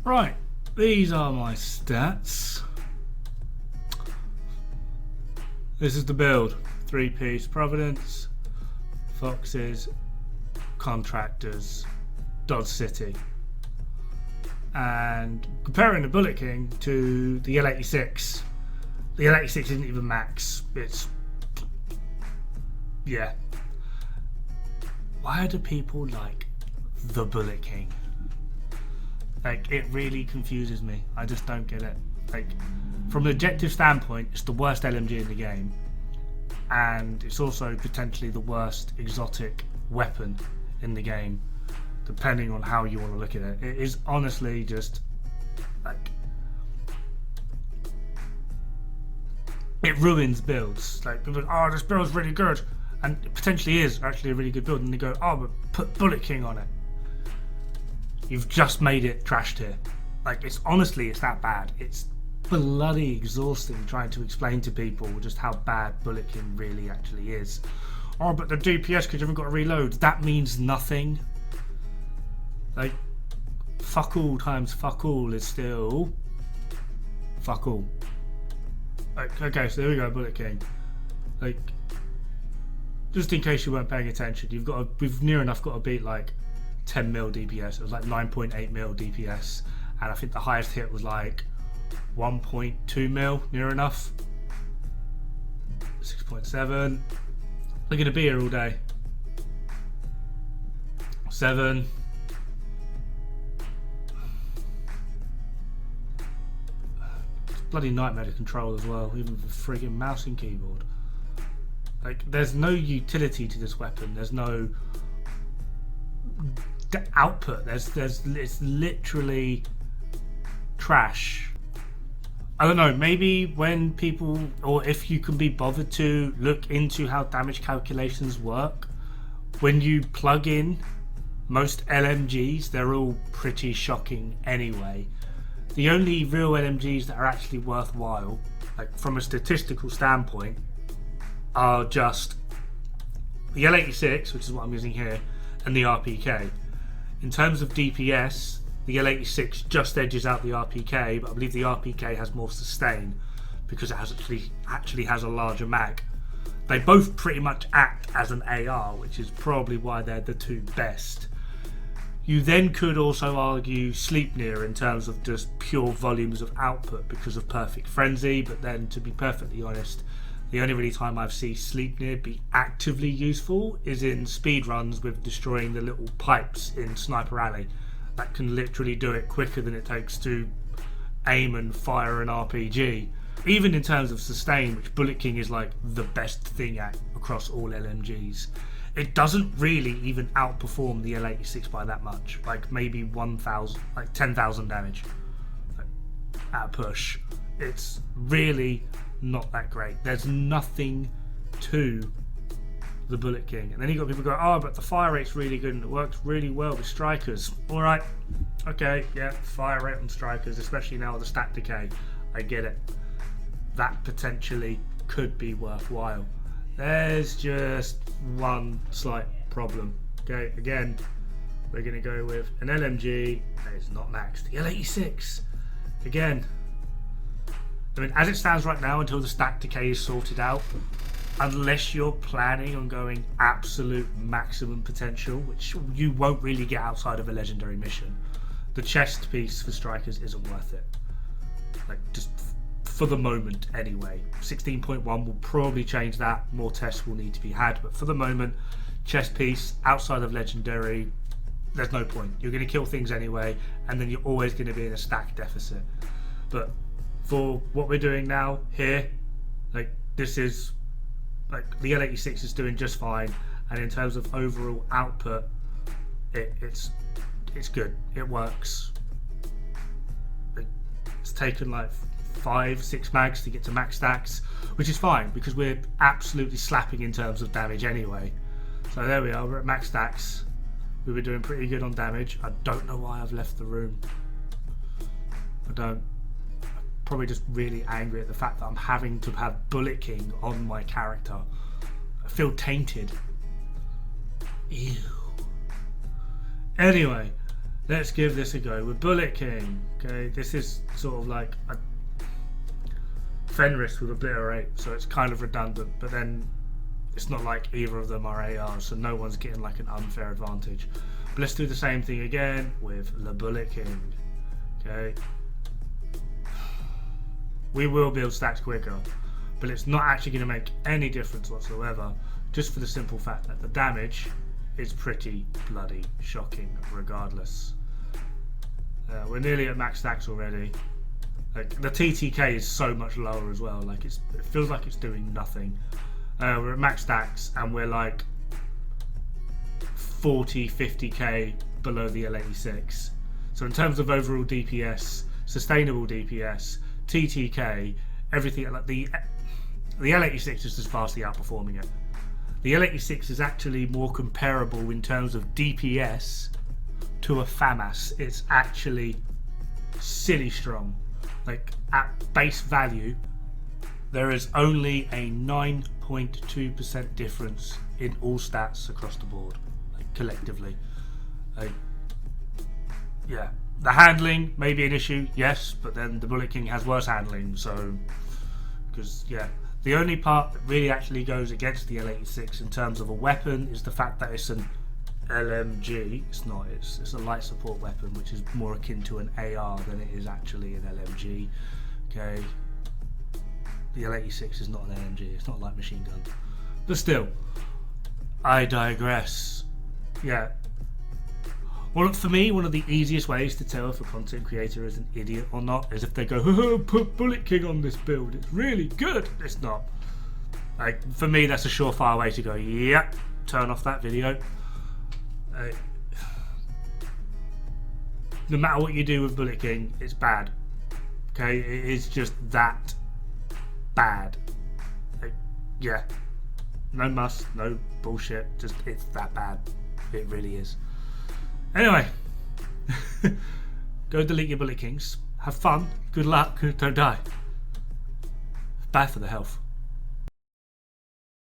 Right, these are my stats. This is the build. 3-piece Providence, Foxes, Contractors, Dodge City. And comparing the Bullet King to the L86, the L86 isn't even max. It's... yeah. Why do people like the Bullet King? Like, it really confuses me. I just don't get it. Like, from an objective standpoint, it's the worst LMG in the game, and it's also potentially the worst exotic weapon in the game, depending on how you want to look at it. It is honestly just like, it ruins builds. Like, people go, oh, this build's really good, and it potentially is actually a really good build, and they go, oh, but put Bullet King on it. You've just made it trash tier. Like, it's honestly, it's that bad. It's bloody exhausting trying to explain to people just how bad Bullet King really actually is. Oh, but the DPS because you haven't got to reload. That means nothing. Like, fuck all times fuck all is still fuck all. Like, okay, so there we go, Bullet King. Like, just in case you weren't paying attention, we've near enough got to beat like 10 mil DPS. It was like 9.8 mil DPS, and I think the highest hit was like 1.2 mil, near enough. 6.7. We're gonna be here all day. 7. It's bloody nightmare to control as well, even with a friggin' mouse and keyboard. Like, there's no utility to this weapon. There's no output. It's literally trash. I don't know, maybe when people, or if you can be bothered to look into how damage calculations work, when you plug in most LMGs, they're all pretty shocking anyway. The only real LMGs that are actually worthwhile, like from a statistical standpoint, are just the L86, which is what I'm using here, and the RPK. In terms of DPS, the L86 just edges out the RPK, but I believe the RPK has more sustain because it has actually has a larger mag. They both pretty much act as an AR, which is probably why they're the two best. You then could also argue Sleipnir in terms of just pure volumes of output because of Perfect Frenzy, but then to be perfectly honest, the only really time I've seen Sleipnir be actively useful is in speedruns with destroying the little pipes in Sniper Alley. That can literally do it quicker than it takes to aim and fire an RPG. Even in terms of sustain, which Bullet King is like the best thing at across all LMGs, it doesn't really even outperform the L86 by that much. Like maybe 1,000, like 10,000 damage at a push. It's really not that great. There's nothing to the Bullet King. And then you got people go, oh, but the fire rate's really good and it works really well with strikers. Alright, okay, yeah, fire rate on strikers, especially now with the stat decay, I get it. That potentially could be worthwhile. There's just one slight problem. Okay, again, we're going to go with an LMG that is not maxed. The L86, again, I mean, as it stands right now, until the stat decay is sorted out, unless you're planning on going absolute maximum potential, which you won't really get outside of a legendary mission, the chest piece for strikers isn't worth it. Like, just for the moment anyway. 16.1 will probably change that. More tests will need to be had, but for the moment, chest piece outside of legendary, there's no point. You're going to kill things anyway, and then you're always going to be in a stack deficit. But for what we're doing now here, like, this is like the L86 is doing just fine, and in terms of overall output, it's good. It works. It's taken like 5-6 mags to get to max stacks, which is fine because we're absolutely slapping in terms of damage anyway. So there we are, we're at max stacks. We were doing pretty good on damage. I don't know why I've left the room. I don't. Probably just really angry at the fact that I'm having to have Bullet King on my character. I feel tainted. Ew. Anyway, let's give this a go with Bullet King. Okay, this is sort of like a Fenris with Obliterate, so it's kind of redundant, but then it's not like either of them are ARs, so no one's getting like an unfair advantage. But let's do the same thing again with the Bullet King. Okay, we will build stacks quicker, but it's not actually going to make any difference whatsoever, just for the simple fact that the damage is pretty bloody shocking regardless. We're nearly at max stacks already. Like, the TTK is so much lower as well, like it feels like it's doing nothing. We're at max stacks and we're like 40-50k below the L86. So in terms of overall DPS, sustainable DPS, TTK, everything, like the L86 is just vastly outperforming it. The L86 is actually more comparable in terms of DPS to a FAMAS. It's actually silly strong. Like, at base value, there is only a 9.2% difference in all stats across the board, like, collectively. Yeah, the handling may be an issue, yes, but then the Bullet King has worse handling, so, because, yeah, the only part that really actually goes against the L86 in terms of a weapon is the fact that it's an LMG. It's not, it's a light support weapon, which is more akin to an AR than it is actually an LMG. Okay, the L86 is not an LMG, it's not a light machine gun, but still, I digress. Yeah, well, for me, one of the easiest ways to tell if a content creator is an idiot or not is if they go, put Bullet King on this build, it's really good. It's not. Like, for me, that's a surefire way to go, yep, turn off that video. No matter what you do with Bullet King, it's bad. Okay, it is just that bad. Like, yeah, no muss, no bullshit, just it's that bad. It really is. Anyway, go delete your Bullet Kings, have fun, good luck, don't die. Bad for the health.